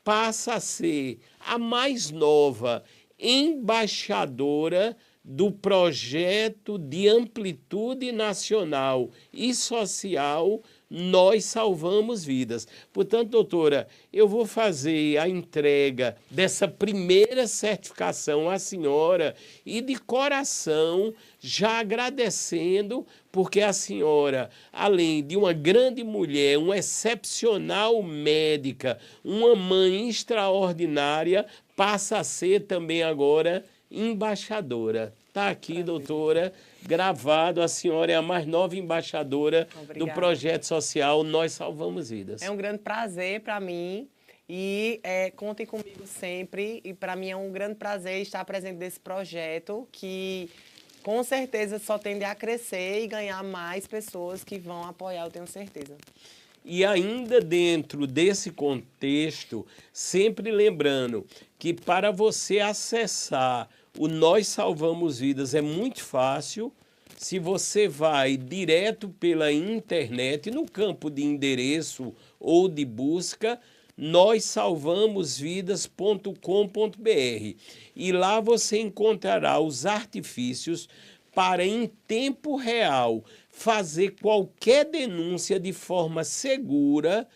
passa a ser a mais nova embaixadora do projeto de amplitude nacional e social Nós Salvamos Vidas. Portanto, doutora, eu vou fazer a entrega dessa primeira certificação à senhora e de coração já agradecendo, porque a senhora, além de uma grande mulher, uma excepcional médica, uma mãe extraordinária, passa a ser também agora embaixadora. Está aqui, doutora, gravado. A senhora é a mais nova embaixadora do projeto social Nós Salvamos Vidas. É um grande prazer para mim e contem comigo sempre. E para mim é um grande prazer estar presente nesse projeto que com certeza só tende a crescer e ganhar mais pessoas que vão apoiar, eu tenho certeza. E ainda dentro desse contexto, sempre lembrando que para você acessar o Nós Salvamos Vidas é muito fácil. Se você vai direto pela internet, no campo de endereço ou de busca, nós-salvamos-vidas.com.br, e lá você encontrará os artifícios para, em tempo real, fazer qualquer denúncia de forma segura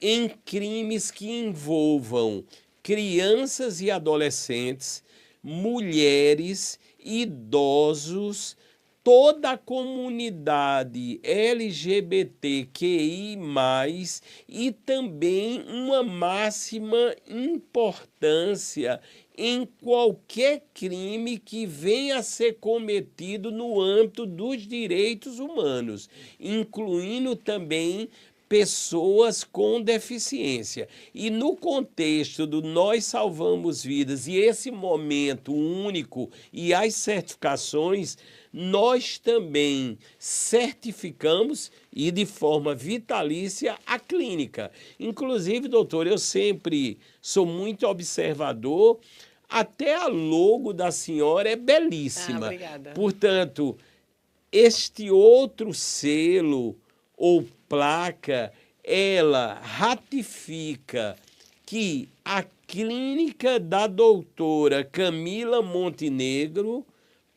em crimes que envolvam crianças e adolescentes, mulheres, idosos, toda a comunidade LGBTQI+, e também uma máxima importância em qualquer crime que venha a ser cometido no âmbito dos direitos humanos, incluindo também pessoas com deficiência. E no contexto do Nós Salvamos Vidas e esse momento único e as certificações, nós também certificamos e de forma vitalícia a clínica. Inclusive, doutor, eu sempre sou muito observador, até a logo da senhora é belíssima. Obrigada. Portanto, este outro selo ou placa, ela ratifica que a clínica da doutora Camila Montenegro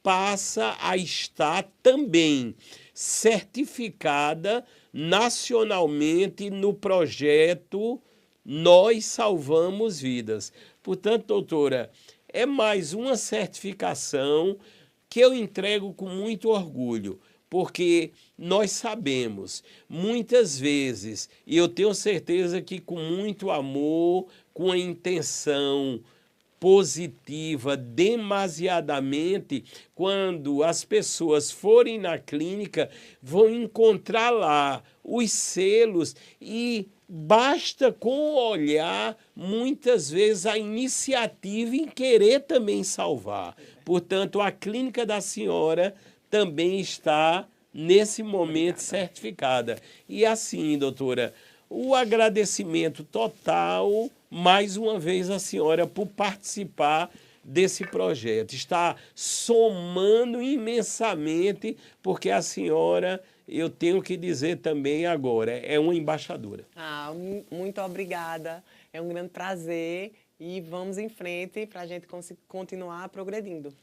passa a estar também certificada nacionalmente no projeto Nós Salvamos Vidas. Portanto, doutora, é mais uma certificação que eu entrego com muito orgulho, porque nós sabemos, muitas vezes, e eu tenho certeza que com muito amor, com a intenção positiva, demasiadamente, quando as pessoas forem na clínica, vão encontrar lá os selos e basta com olhar, muitas vezes, a iniciativa em querer também salvar. Portanto, a clínica da senhora também está, nesse momento, certificada. E assim, doutora, o agradecimento total, mais uma vez, à senhora por participar desse projeto. Está somando imensamente, porque a senhora, eu tenho que dizer também agora, é uma embaixadora. Muito obrigada. É um grande prazer e vamos em frente para a gente continuar progredindo.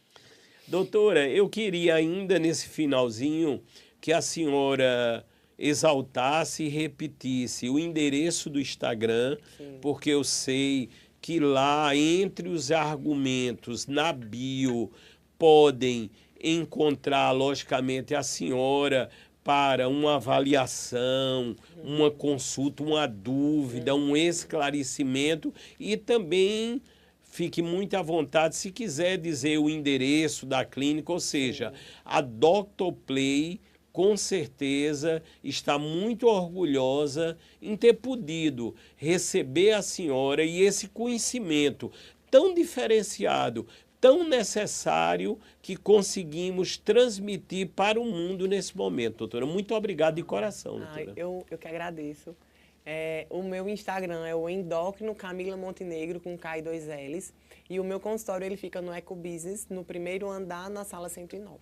Doutora, eu queria ainda nesse finalzinho que a senhora exaltasse e repetisse o endereço do Instagram, sim, porque eu sei que lá, entre os argumentos na bio, podem encontrar, logicamente, a senhora para uma avaliação, uma consulta, uma dúvida, um esclarecimento e também fique muito à vontade se quiser dizer o endereço da clínica, ou seja, a Dr. Play com certeza está muito orgulhosa em ter podido receber a senhora e esse conhecimento tão diferenciado, tão necessário que conseguimos transmitir para o mundo nesse momento, doutora. Muito obrigado de coração, doutora. Eu que agradeço. O meu Instagram é o Endócrino Camila Montenegro, com K e 2 Ls. E o meu consultório ele fica no Ecobusiness, no primeiro andar, na sala 109.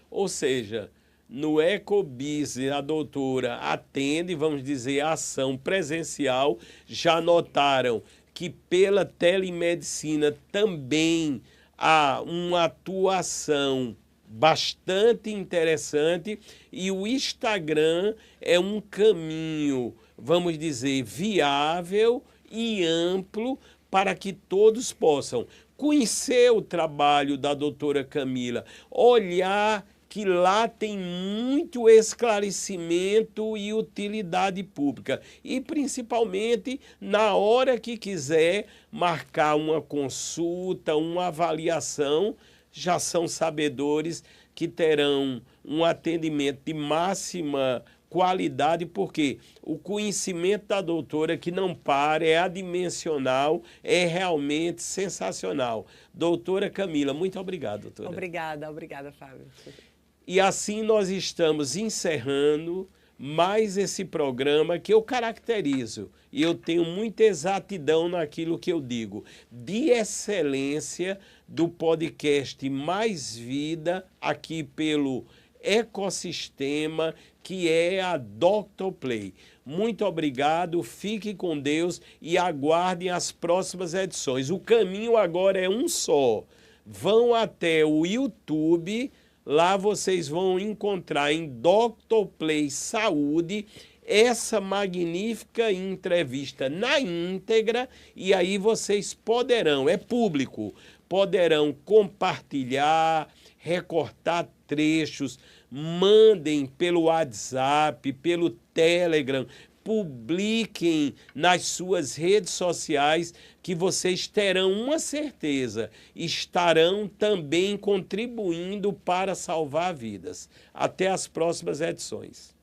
Ou seja, no Ecobusiness a doutora atende, vamos dizer, a ação presencial. Já notaram que pela telemedicina também há uma atuação bastante interessante e o Instagram é um caminho, vamos dizer, viável e amplo para que todos possam conhecer o trabalho da doutora Camila, olhar que lá tem muito esclarecimento e utilidade pública. E, principalmente, na hora que quiser marcar uma consulta, uma avaliação, já são sabedores que terão um atendimento de máxima qualidade, porque o conhecimento da doutora, que não para, é adimensional, é realmente sensacional. Doutora Camila, muito obrigado, doutora. Obrigada, Fábio. E assim nós estamos encerrando mais esse programa que eu caracterizo, e eu tenho muita exatidão naquilo que eu digo, de excelência do podcast Mais Vida, aqui pelo ecossistema que é a Dr. Play. Muito obrigado, fique com Deus e aguardem as próximas edições. O caminho agora é um só. Vão até o YouTube, lá vocês vão encontrar em Dr. Play Saúde essa magnífica entrevista na íntegra e aí vocês poderão, é público, poderão compartilhar, recortar trechos, mandem pelo WhatsApp, pelo Telegram, publiquem nas suas redes sociais que vocês terão uma certeza, estarão também contribuindo para salvar vidas. Até as próximas edições.